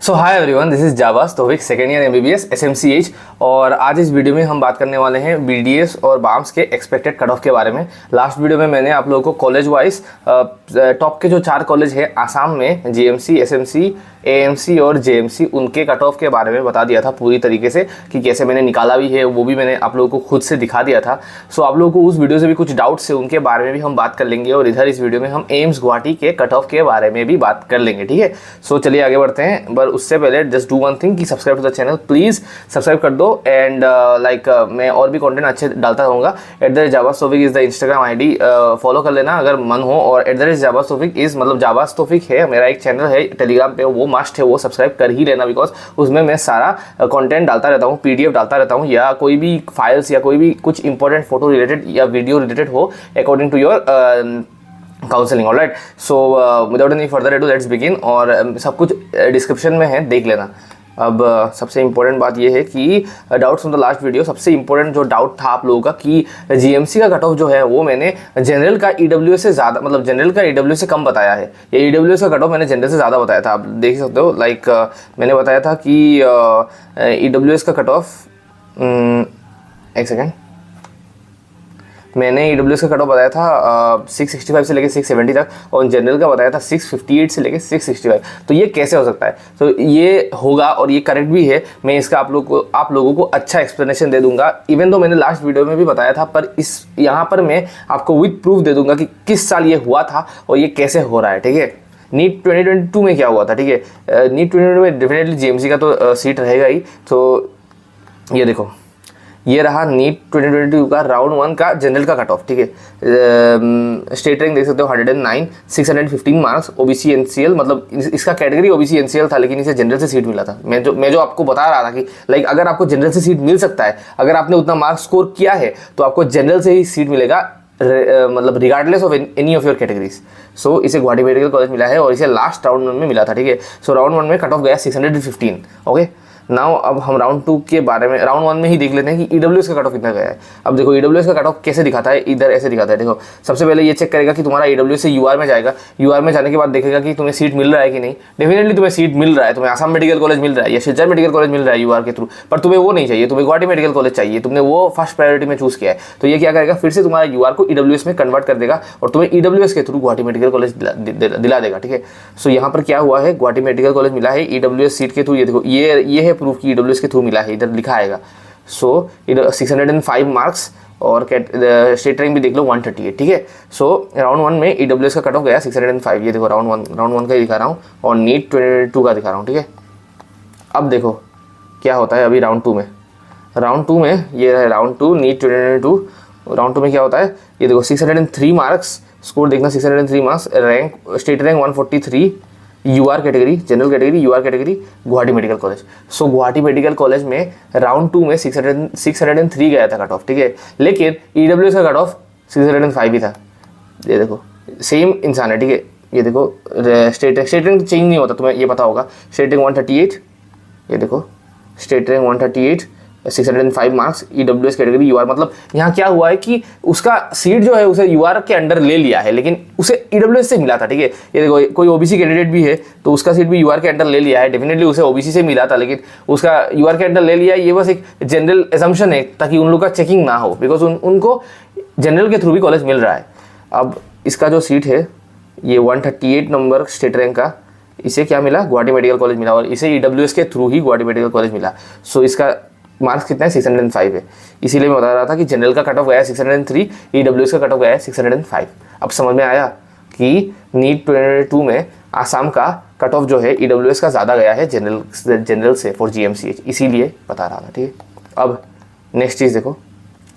So hi everyone, this is Jawas Taufiq, second year MBBS SMCH. और आज इस वीडियो में हम बात करने वाले हैं बीडीएस और बाम्स के एक्सपेक्टेड कट ऑफ के बारे में। लास्ट वीडियो में मैंने आप लोगों को कॉलेज वाइज टॉप के जो 4 कॉलेज है आसाम में, जीएमसी, एसएमसी, एएमसी और जेएमसी, उनके कट ऑफ के बारे में बता दिया था पूरी तरीके से कि कैसे मैंने निकाला भी है, वो भी मैंने आप लोगों को खुद से दिखा दिया था। सो आप लोगों को उस वीडियो से भी कुछ डाउट्स है, उनके बारे में भी हम बात कर लेंगे। और इधर इस वीडियो में हम एम्स गुवाहाटी के कट ऑफ के बारे में भी बात कर लेंगे, ठीक है। सो चलिए आगे बढ़ते हैं, पर उससे पहले जस्ट डू वन थिंग कि subscribe to the channel, please subscribe कर दो। एंड मैं और भी कंटेंट अच्छे डालता रहूँगा। @Jawas Taufiq is the Instagram ID, follow कर लेना अगर मन हो। और @जावास तौफीक इज़ मतलब जावास तौफीक है मेरा एक चैनल है टेलीग्राम पे, वो मस्ट है, वो सब्सक्राइब कर ही लेना, बिकॉज उसमें मैं सारा कंटेंट डालता रहता हूँ, पीडीएफ डालता रहता हूँ, या कोई भी फाइल्स या कोई भी कुछ इंपॉर्टेंट फोटो रिलेटेड या वीडियो रिलेटेड हो according to your counselling. Alright, so without any further ado let's begin. और सब कुछ डिस्क्रिप्शन में है, देख लेना। अब सबसे इम्पोर्टेंट बात यह है कि doubts from the last video, सबसे इम्पोर्टेंट जो डाउट था आप लोगों का कि जीएमसी का कट ऑफ जो है वो मैंने जनरल का ईडब्ल्यूएस से ज़्यादा, मतलब जनरल का ईडब्ल्यूएस से कम बताया है। ये ईडब्ल्यूएस का कट ऑफ मैंने जनरल से ज़्यादा बताया था, आप देख सकते हो। लाइक मैंने बताया था कि ईडब्ल्यूएस का कट ऑफ, एक सेकेंड, मैंने ईडब्ल्यूएस का कट ऑफ बताया था 665 से लेके 670 तक, और जनरल का बताया था 658 से लेके 665। तो ये कैसे हो सकता है? तो ये होगा और ये करेक्ट भी है। मैं इसका आप लोगों को अच्छा एक्सप्लेनेशन दे दूंगा, इवन तो मैंने लास्ट वीडियो में भी बताया था, पर इस यहाँ पर मैं आपको विद प्रूफ दे दूंगा कि किस साल ये हुआ था और ये कैसे हो रहा है, ठीक है। नीट 2022 में क्या हुआ था, ठीक है। नीट 2022 में डेफिनेटली जीएमसी का तो सीट रहेगा ही। तो ये देखो, ये रहा नीट 2022 का राउंड 1 का जनरल का कट ऑफ, ठीक है। स्टेट रैंक देख सकते हो 109, 615 मार्क्स, ओबीसी एनसीएल, मतलब इसका कैटेगरी ओबीसी एनसीएल था, लेकिन इसे जनरल से सीट मिला था। मैं जो आपको बता रहा था कि लाइक अगर आपको जनरल से सीट मिल सकता है, अगर आपने उतना मार्क्स स्कोर किया है तो आपको जनरल से ही सीट मिलेगा, मतलब regardless of any of your categories. So इसे गुवाहाटी मेडिकल कॉलेज मिला है और इसे लास्ट राउंड 1 में मिला था, ठीक है। सो राउंड 1 में कट ऑफ गया 615, ओके। नाउ अब हम राउंड 2 के बारे में, राउंड 1 में ही देख लेते हैं कि ईडब्ल्यूएस का कट ऑफ कितना गया है। अब देखो ईडब्ल्यूएस का कट ऑफ कैसे दिखाता है, इधर ऐसे दिखाता है। देखो सबसे पहले ये चेक करेगा कि तुम्हारा ईडब्ल्यूएस से यूआर में जाएगा, यूआर में जाने के बाद देखेगा कि तुम्हें सीट मिल रहा है कि नहीं। डेफिनेटली तुम्हें सीट मिल रहा है, तुम्हें आसाम मेडिकल कॉलेज मिल रहा है या शिलचर मेडिकल कॉलेज मिल रहा है यूआर के थ्रू, पर तुम्हें वो नहीं चाहिए, तुम्हें गुवाहाटी मेडिकल कॉलेज चाहिए, तुमने वो फर्स्ट प्रायोरिटी में चूज किया है। तो ये क्या करेगा, फिर से तुम्हारा यूआर को ईडब्ल्यूएस में कन्वर्ट कर देगा और तुम्हें ईडब्ल्यूएस के थ्रू गुवाहाटी मेडिकल कॉलेज दिला देगा, ठीक है। सो यहाँ पर क्या हुआ है, गुवाहाटी मेडिकल कॉलेज मिला है ईडब्ल्यूएस सीट के थ्रू। ये देखो, ये है प्रूफ कि ईडब्ल्यूएस के थ्रू मिला है, इधर लिखा आएगा। सो 605 मार्क्स और स्टेट रैंक भी देख लो 138, ठीक है। सो राउंड 1 में ईडब्ल्यूएस का कट ऑफ गया 605। ये देखो राउंड 1 का ही दिखा रहा हूँ और नीट 2022 का दिखा रहा हूँ, ठीक है। अब देखो क्या होता है अभी राउंड 2 में। राउंड 2 में ये है राउंड 2 नीट 2022। राउंड 2 में क्या होता है, ये देखो 603 मार्क्स, स्कोर देखना 603 marks, rank state rank 143, UR category, general category, UR category, Guwahati medical college. So Guwahati medical college में राउंड 2 में 603 गया था कट ऑफ, ठीक है। लेकिन ईडब्ल्यूएस का कट ऑफ 605 ही था। ये देखो सेम इंसान है, ठीक है। ये देखो स्टेट रैंक चेंज नहीं होता, तुम्हें ये पता होगा। स्टेट रैंक 138, ये देखो state rank 138, 605 marks, EWS category, UR. मतलब यहाँ क्या हुआ है कि उसका सीट जो है उसे यूआर के अंडर ले लिया है, लेकिन उसे ईडब्ल्यूएस से मिला था, ठीक है। ये देखो कोई ओबीसी कैंडिडेट भी है तो उसका सीट भी यूआर के अंडर ले लिया है। डेफिनेटली उसे ओबीसी से मिला था, लेकिन उसका यूआर के अंडर ले लिया। ये बस एक जनरल एजम्पशन है ताकि उन लोग का चेकिंग ना हो, बिकॉज उनको जनरल के थ्रू भी कॉलेज मिल रहा है। अब इसका जो सीट है ये 138 नंबर स्टेट रैंक का, इसे क्या मिला, गुवाहाटी मेडिकल कॉलेज मिला, और इसे ईडब्ल्यूएस के थ्रू ही गुवाहाटी मेडिकल कॉलेज मिला। सो इसका मार्क्स कितना है, 605 है। इसीलिए मैं बता रहा था कि जनरल का कट ऑफ गया है 603, ईडब्ल्यूएस का कट ऑफ गया है 605। अब समझ में आया कि नीट 2022 में आसाम का कट ऑफ जो है ईडब्ल्यूएस का ज़्यादा गया है जनरल से फॉर जीएमसीएच, इसीलिए बता रहा था, ठीक है। अब नेक्स्ट चीज़ देखो,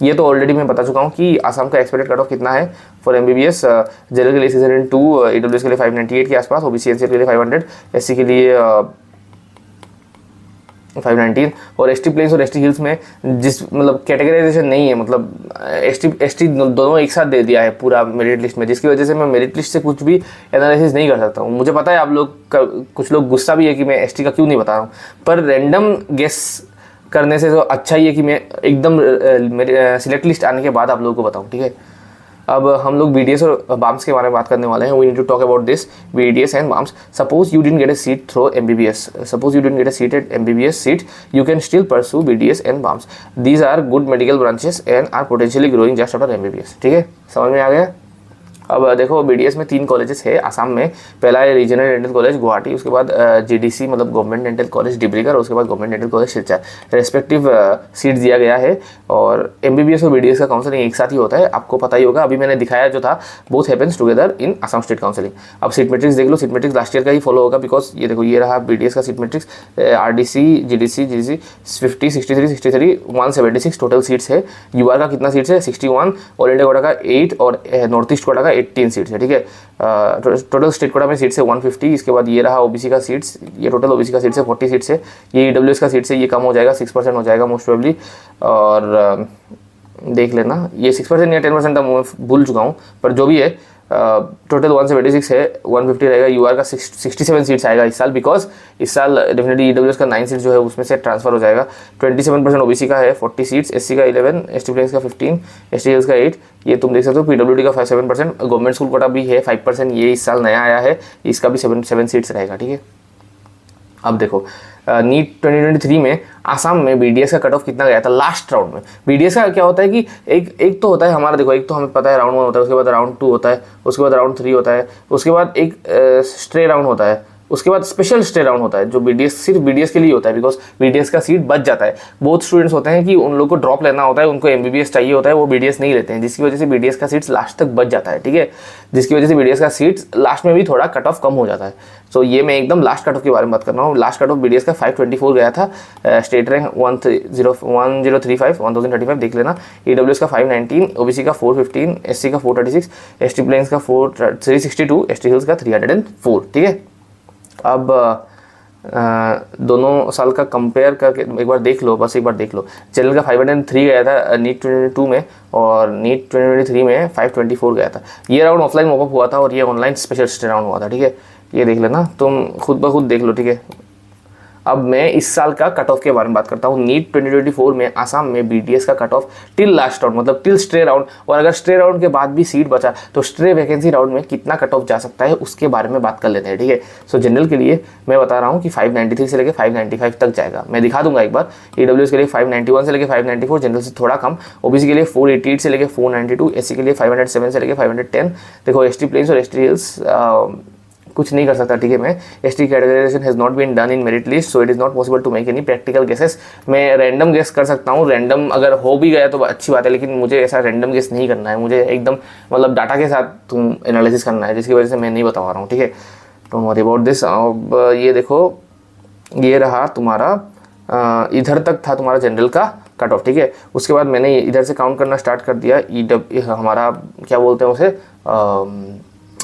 ये तो ऑलरेडी मैं बता चुका हूँ कि आसाम का एक्सपेक्टेड कट ऑफ कितना है फॉर एमबीबीएस। जनरल के लिए 602, ईडब्ल्यूएस के लिए 598 के आसपास, ओबीसी एनसीएल के लिए 500, एससी के लिए 519, और एसटी प्लेन्स और एसटी हिल्स में जिस मतलब कैटेगराइजेशन नहीं है, मतलब एसटी दोनों एक साथ दे दिया है पूरा मेरिट लिस्ट में, जिसकी वजह से मैं मेरिट लिस्ट से कुछ भी एनालिसिस नहीं कर सकता हूँ। मुझे पता है आप लोग का कुछ लोग गुस्सा भी है कि मैं एसटी का क्यों नहीं बता रहा हूँ, पर रैंडम गेस करने से तो अच्छा ही है कि मैं एकदम सिलेक्ट लिस्ट आने के बाद आप लोगों को बताऊँ, ठीक है। अब हम लोग BDS और बाम्स के बारे में बात करने वाले हैं. We need to talk about this BDS and BAMS. Suppose you didn't get a seat through MBBS. Suppose you didn't get a seat at MBBS seat, you can still pursue BDS and BAMS. These are good medical branches and are potentially growing just after MBBS. ठीक है, समझ में आ गया. अब देखो BDS में 3 colleges है आसाम में. पहला है रीजनल डेंटल कॉलेज गुवाहाटी, उसके बाद GDC मतलब गवर्नमेंट डेंटल कॉलेज डिब्रूगढ़, उसके बाद government dental college Silchar. Respective seat दिया गया है. और MBBS और BDS का काउंसलिंग एक साथ ही होता है, आपको पता ही होगा. अभी मैंने दिखाया जो था, both happens together in Assam state counselling. अब सीट मैट्रिक्स देख लो. सीट मैट्रिक्स लास्ट ईयर का ही फॉलो होगा, बिकॉज ये देखो ये रहा BDS का seat matrix. RDC GDC 50 63 63 176 total seats है. UR का कितना सीट्स है? 61. ऑल इंडिया कोटा का 8 और नॉर्थ ईस्ट कोटा का 18 सीट्स है. ठीक है, टोटल स्टेट कोटा में सीट्स है 150. इसके बाद ये रहा OBC का सीट्स, ये टोटल OBC का सीट्स है 40 सीट्स है. ये EWS का सीट्स है, ये कम हो जाएगा, 6% हो जाएगा मोस्ट प्रोबेबली. और देख लेना, ये 6% या 10% मैं भूल चुका हूँ, पर जो भी है टोटल 176 है, 150 रहेगा. UR का 67 सीट्स आएगा इस साल, बिकॉज इस साल डेफिनेटली EWS का 9 सीट्स जो है उसमें से ट्रांसफर हो जाएगा. 27% OBC का है, 40 सीट्स. SC का 11, ST प्लेन्स का 15, ST हिल्स का 8. ये तुम देख सकते हो. PWD का 7%. गवर्नमेंट स्कूल कोटा भी है 5%, ये इस साल नया आया है, इसका भी 7 सीट्स रहेगा. ठीक है, अब देखो नीट 2023 में आसाम में BDS का कट ऑफ कितना गया था लास्ट राउंड में. BDS का क्या होता है कि एक तो होता है हमारा, देखो एक तो हमें पता है राउंड 1 होता है, उसके बाद राउंड 2 होता है, उसके बाद राउंड 3 होता है, उसके बाद एक स्ट्रे राउंड होता है, उसके बाद स्पेशल स्टे राउंड होता है जो BDS सिर्फ BDS के लिए होता है, बिकॉज BDS का सीट बच जाता है. बहुत स्टूडेंट्स होते हैं कि उन लोग को ड्रॉप लेना होता है, उनको MBBS चाहिए होता है, वो BDS नहीं लेते हैं, जिसकी वजह से BDS का सीट्स लास्ट तक बच जाता है. ठीक है, जिसकी वजह से BDS का सीट्स लास्ट में भी थोड़ा कट ऑफ कम हो जाता है. सो ये मैं एकदम लास्ट कट ऑफ के बारे में बात कर रहा हूँ. लास्ट कट ऑफ BDS का 524 गया था. स्टेट रैंक 1035 देख लेना. EWS का 519, OBC का 415, SC का 436, ST प्लेन्स का 362, ST हिल्स का 304. ठीक है, अब दोनों साल का कंपेयर करके एक बार देख लो, बस एक बार देख लो. जनरल का 503 गया था नीट 2022 में, और नीट 2023 में 524 गया था. ये राउंड ऑफलाइन मॉपअप हुआ था और ये ऑनलाइन स्पेशल स्टे राउंड हुआ था. ठीक है, ये देख लेना, तुम खुद ब खुद देख लो. ठीक है, अब मैं इस साल का कट ऑफ के बारे में बात करता हूँ. नीट 2024 में आसाम में BDS का cut off till last round, मतलब टिल स्ट्रे राउंड, और अगर स्ट्रे राउंड के बाद भी सीट बचा तो स्ट्रे वैकेंसी राउंड में कितना कट ऑफ जा सकता है उसके बारे में बात कर लेते हैं. ठीक है, सो जनरल के लिए मैं बता रहा हूँ कि 593 से लेकर 595 तक जाएगा. मैं दिखा दूंगा एक बार. EWS के लिए 591 से लेकर 594, जनरल से थोड़ा कम. OBC के लिए 488 से लेकर 492, SC के लिए 507 से लेकर 510. देखो ST प्लेन्स और ST हिल्स कुछ नहीं कर सकता. ठीक है, मैं ST categorisation has not been done in merit list, so it is not possible to make any practical guesses. मैं रैंडम गेस कर सकता हूँ. रैंडम अगर हो भी गया तो अच्छी बात है, लेकिन मुझे ऐसा रैंडम गेस नहीं करना है. मुझे एकदम मतलब डाटा के साथ तुम एनालिसिस करना है, जिसकी वजह से मैं नहीं बता पा रहा हूँ. ठीक है, डोंट वरी अबाउट दिस. अब ये देखो, ये रहा तुम्हारा इधर तक था तुम्हारा जनरल का कट ऑफ. ठीक है, उसके बाद मैंने इधर से काउंट करना स्टार्ट कर दिया. हमारा क्या बोलते हैं उसे,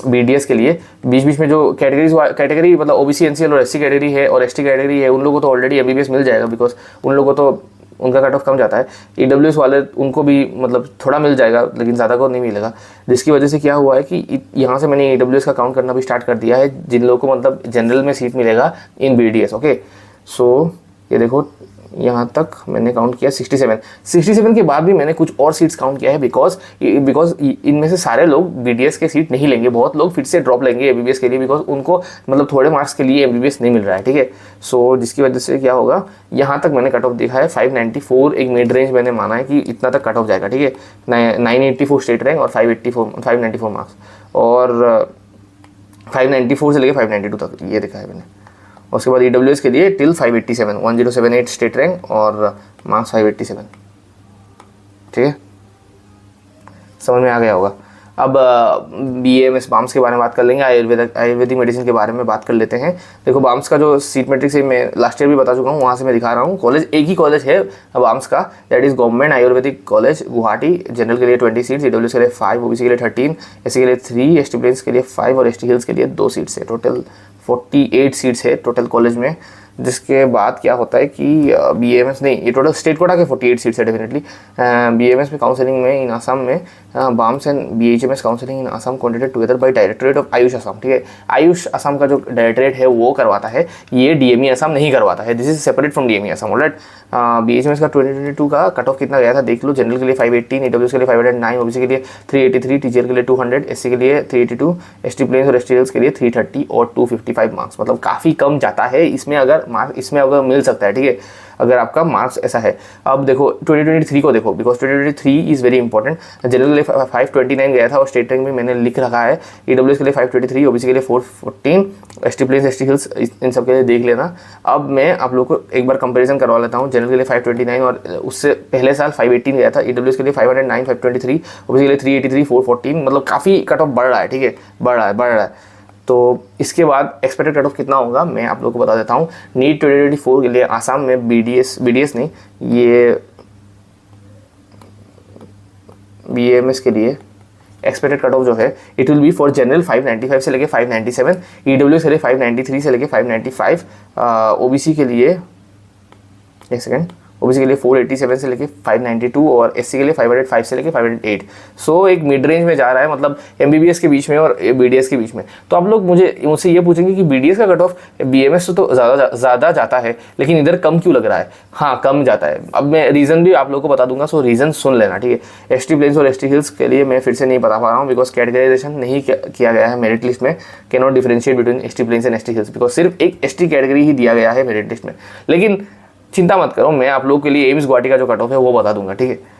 BDS के लिए बीच बीच में जो कैटेगरी मतलब OBC NCL और SC कैटेगरी है और ST कैटेगरी है, उन लोगों को तो ऑलरेडी MBBS मिल जाएगा, बिकॉज उन लोगों को तो उनका कट ऑफ कम जाता है. EWS वाले उनको भी मतलब थोड़ा मिल जाएगा, लेकिन ज़्यादा को नहीं मिलेगा. जिसकी वजह से क्या हुआ है कि यहाँ से मैंने EWS का काउंट करना भी स्टार्ट कर दिया है, जिन लोगों को मतलब जनरल में सीट मिलेगा इन BDS. ओके, सो ये देखो यहाँ तक मैंने काउंट किया 67 के बाद भी मैंने कुछ और सीट्स काउंट किया है, बिकॉज इनमें से सारे लोग BDS के सीट नहीं लेंगे. बहुत लोग फिर से ड्रॉप लेंगे MBBS के लिए, बिकॉज उनको मतलब थोड़े मार्क्स के लिए MBBS नहीं मिल रहा है. ठीक है, सो जिसकी वजह से क्या होगा, यहाँ तक मैंने कट ऑफ देखा है 594 एक मिड रेंज मैंने माना है कि इतना तक कट ऑफ जाएगा. ठीक है, 984 स्टेट रैंक और 594 मार्क्स, और 594 से लेकर 592 तक ये देखा है मैंने. उसके बाद EWS के लिए टिल 587, 1078 स्टेट रैंक और मार्क्स 587. ठीक है, समझ में आ गया होगा. अब BAMS बाम्स के बारे में बात कर लेंगे. आयुर्वेदिक मेडिसिन के बारे में बात कर लेते हैं. देखो बाम्स का जो सीट मैट्रिक्स है मैं लास्ट ईयर भी बता चुका हूँ, वहाँ से मैं दिखा रहा हूँ. कॉलेज एक ही कॉलेज है बाम्स का, that is government Ayurvedic college Guwahati. General के लिए 20 सीट्स, EWS के लिए 5, OBC के लिए 13, SC के लिए 3, ST प्लेन्स के लिए 5 और ST हिल्स के लिए 2 सीट्स है. टोटल 48 सीट्स है टोटल कॉलेज में। जिसके बाद क्या होता है कि BAMS नहीं, ये टोटल स्टेट कोटा के 48 सीट्स है डेफिनेटली। BAMS में काउंसलिंग में इन आसाम में BAMS and BHMS counselling in Assam contracted together by directorate of Ayush Assam, ठीक है। आयुष आसाम का जो डायरेक्टोरेट है वो करवाता है, ये DME आसाम नहीं करवाता है। This is separate from DME Assam, alright. BHMS का 2022 का कट ऑफ कितना गया था देख लो। जनरल के लिए 518, EWS के लिए 509, OBC के लिए 383, TGL के लिए 200, SC के लिए 382, ST प्लेन्स और ST हिल्स के लिए 330 और 255 मार्क्स, मतलब काफ़ी कम जाता है इसमें। अगर मार्क्स इसमें अगर मिल सकता है, ठीक है, अगर आपका मार्क्स ऐसा है। अब देखो 2023 को देखो, because 2023 is very important. General के लिए 529 गया था और स्टेट रैंक में मैंने लिख रखा है। EWS के लिए 523, OBC के लिए 414, ST प्लेन्स ST हिल्स इन सब के लिए देख लेना। अब मैं आप लोग को एक बार कंपैरिजन करवा लेता हूँ। जनरल के लिए 529 और उससे पहले साल 518 गया था। EWS के लिए 509, 523, OBC के लिए 383, 414, मतलब काफ़ी कट ऑफ बढ़ रहा है, ठीक है, बढ़ रहा है। तो इसके बाद एक्सपेक्टेड कट ऑफ कितना होगा मैं आप लोगों को बता देता हूँ। नीट 2024 के लिए आसाम में BDS नहीं, ये BAMS के लिए एक्सपेक्टेड कट ऑफ जो है it will be for general 595 से लेके 597, EWS के लिए 593 से लेके 595, OBC के लिए एक सेकेंड, OBC के लिए 487 से लेके 592 और SC के लिए 505 से लेके 508। सो एक मिड रेंज में जा रहा है, मतलब MBBS के बीच में और BDS के बीच में। तो आप लोग मुझसे ये पूछेंगे कि BDS का कट ऑफ BMS तो ज़्यादा जाता है, लेकिन इधर कम क्यों लग रहा है? हाँ, कम जाता है। अब मैं रीज़न भी आप लोग को बता दूंगा, सो रीज़न सुन लेना, ठीक है। ST प्लेन्स और ST हिल्स के लिए मैं फिर से नहीं बता पा रहा हूँ, बिकॉज कैटेगराइजेशन नहीं किया गया है मेरिट लिस्ट में। Can not differentiate between ST plains and ST hills, because सिर्फ एक ST कैटेगरी ही दिया गया है मेरिट लिस्ट में। लेकिन चिंता मत करो, मैं आप लोगों के लिए एम्स गुवाहाटी का जो कट ऑफ है वो बता दूंगा, ठीक है।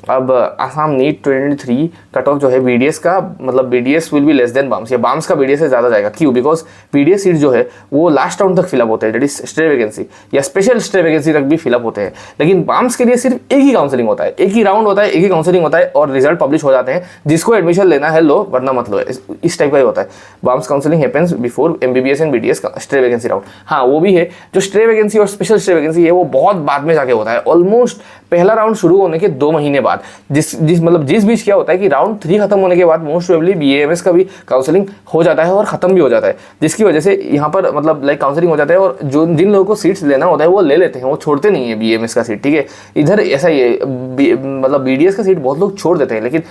अब आसाम नीट 2023 कट ऑफ जो है BDS का, मतलब BDS will be less than BAMS, या BAMS का BDS से ज़्यादा जाएगा। क्यों? बिकॉज BDS सीट जो है वो लास्ट राउंड तक फिलअप होते हैं, दैट इज स्टे वैकेंसी या स्पेशल स्टे वैकेंसी तक भी फिलअप होते हैं। लेकिन BAMS के लिए सिर्फ एक ही काउंसलिंग होता है, एक ही राउंड होता है, एक ही काउंसलिंग होता है और रिजल्ट पब्लिश हो जाते हैं। जिसको एडमिशन लेना है लो, वरना मत लो, इस टाइप का ही होता है। BAMS counselling happens before MBBS and BDS का स्टे वैकेंसी राउंड। हाँ, वो भी है, जो स्टे वैकेंसी और स्पेशल स्टे वैकेंसी है वो बहुत बाद में जाके होता है, ऑलमोस्ट पहला राउंड शुरू होने के 2 महीने बाद। जिस बीच क्या होता है कि राउंड 3 खत्म होने के बाद मोस्ट प्रोबेबली BAMS का भी काउंसलिंग हो जाता है और खत्म भी हो जाता है, जिसकी वजह से यहाँ पर मतलब लाइक काउंसलिंग हो जाता है और जिन लोगों को सीट्स लेना होता है वो ले लेते हैं, वो छोड़ते नहीं है BAMS का सीट, ठीक है। इधर ऐसा ही है, मतलब BDS का सीट बहुत लोग छोड़ देते हैं, लेकिन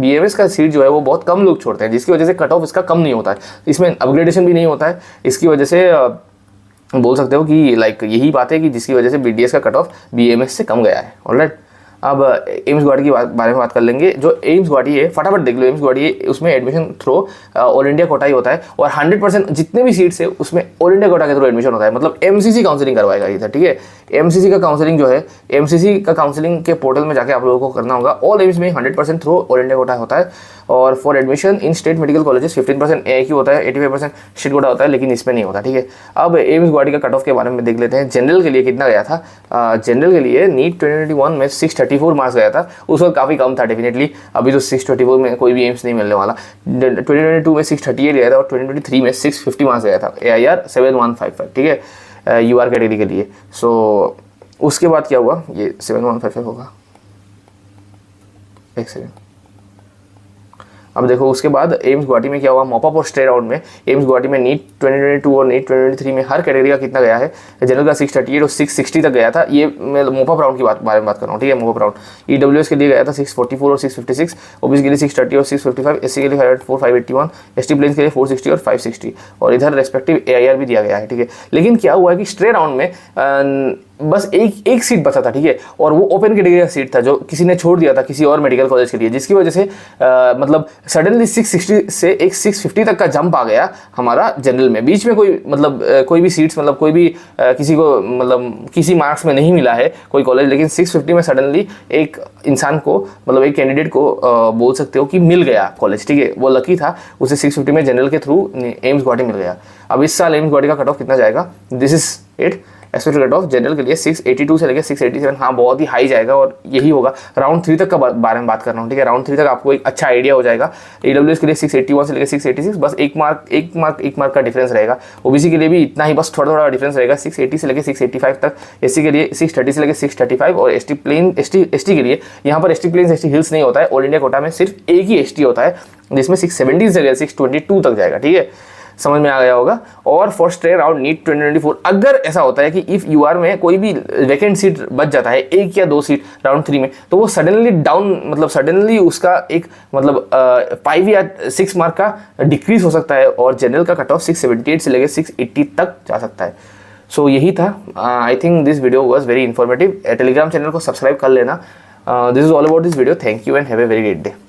BAMS का सीट जो है वो बहुत कम लोग छोड़ते हैं, जिसकी वजह से कट ऑफ इसका कम नहीं होता है, इसमें अपग्रेडेशन भी नहीं होता है। इसकी वजह से बोल सकते हो कि लाइक यही बात है कि जिसकी वजह से BDS का कट ऑफ BAMS से कम गया है, ऑलराइट। अब एम्स गुवाहाटी के बारे में बात कर लेंगे। जो एम्स गुवाहाटी है, फटाफट देख लो, एम्स गुवाहाटी उसमें admission through all India quota ही होता है और 100% जितने भी सीट्स है उसमें ऑल इंडिया कोटा के थ्रू एडमिशन होता है, मतलब MCC काउंसलिंग करवाएगा इधर, ठीक है। MCC का काउंसलिंग जो है, MCC का काउंसलिंग के पोर्टल में जाके आप लोगों को करना होगा। ऑल एम्स में 100% थ्रू ऑल इंडिया कोटा होता है और for admission in state medical colleges 15% AIQ होता है, 85% स्टेट कोटा होता है, लेकिन इसमें नहीं होता, ठीक है। अब एम्स गुवाहाटी का कट ऑफ के बारे में देख लेते हैं। जनरल के लिए कितना गया था? जनरल के लिए नीट 2021 में 634 मार्क्स गया था, उस वक्त काफ़ी कम था डेफिनेटली। अभी तो 624 में कोई भी एम्स नहीं मिलने वाला। 2022 में 638 गया था और 2023 में 650 मार्क्स गया था, AIR 7155, ठीक है, UR कैटेगरी के लिए। सो उसके बाद क्या हुआ, ये 7155 होगा, एक सेकेंड। अब देखो उसके बाद एम्स गुवाहाटी में क्या हुआ, मॉपअप और स्टे राउंड में एम्स गुवाहाटी में नीट 2022 और नीट 2023 में हर कैटेगरी का कितना गया है। जनरल का 638 और 660 तक गया था, ये मैं मॉपअप राउंड की बारे में बात कर रहा हूँ, ठीक है। मॉपअप राउंड EWS के लिए गया था 644 और 656, OBC के लिए 630 और 655, SC के लिए 504, 581, ST प्लेन्स के लिए 460 और 560 और इधर रेस्पेक्टिव AIR भी दिया गया है, ठीक है। लेकिन क्या हुआ है कि स्टे राउंड में बस एक सीट बचा था, ठीक है, और वो ओपन कैटेगरी का सीट था जो किसी ने छोड़ दिया था किसी और मेडिकल कॉलेज के लिए, जिसकी वजह से मतलब सडनली 660 से एक 650 तक का जंप आ गया हमारा जनरल में। बीच में कोई मतलब कोई भी सीट्स, मतलब कोई भी किसी को मतलब किसी मार्क्स में नहीं मिला है कोई कॉलेज, लेकिन 650 में सडनली एक इंसान को, मतलब एक कैंडिडेट को बोल सकते हो कि मिल गया कॉलेज, ठीक है। वो लकी था, उसे 650 में जनरल के थ्रू एम्स गुवाहाटी मिल गया। अब इस साल एम्स गुवाहाटी का कट ऑफ कितना जाएगा, this is it. Expected cut off general के लिए 682 से लेकर 687, हाँ बहुत ही हाई जाएगा और यही होगा। राउंड 3 तक का बारे में बात कर रहा हूँ, ठीक है। राउंड 3 तक आपको एक अच्छा आइडिया हो जाएगा। EWS के लिए 681 से लेकर 686, बस एक मार्क का डिफरेंस रहेगा। OBC के लिए भी इतना ही, बस थोड़ा डिफरेंस रहेगा, 680 से लेकर 685 तक। SC के लिए 630 से लेकर 635 और ST के लिए यहाँ पर ST प्लेन्स ST हिल्स नहीं होता है, ऑल इंडिया कोटा में सिर्फ एक ही ST होता है जिसमें 670 से लेकर 622 तक जाएगा, ठीक है। समझ में आ गया होगा। और फॉर स्टे राउंड नीट 2024, अगर ऐसा होता है कि इफ़ यू आर में कोई भी वैकेंट सीट बच जाता है, 1 या 2 सीट राउंड 3 में, तो वो सडनली डाउन, मतलब सडनली उसका एक मतलब 5 या 6 मार्क का डिक्रीज हो सकता है और जनरल का कट ऑफ 678 से लेकर 680 तक जा सकता है। सो यही था। I think this video was very informative. Telegram channel को सब्सक्राइब कर लेना। This is all about this video. Thank you and have a very great day.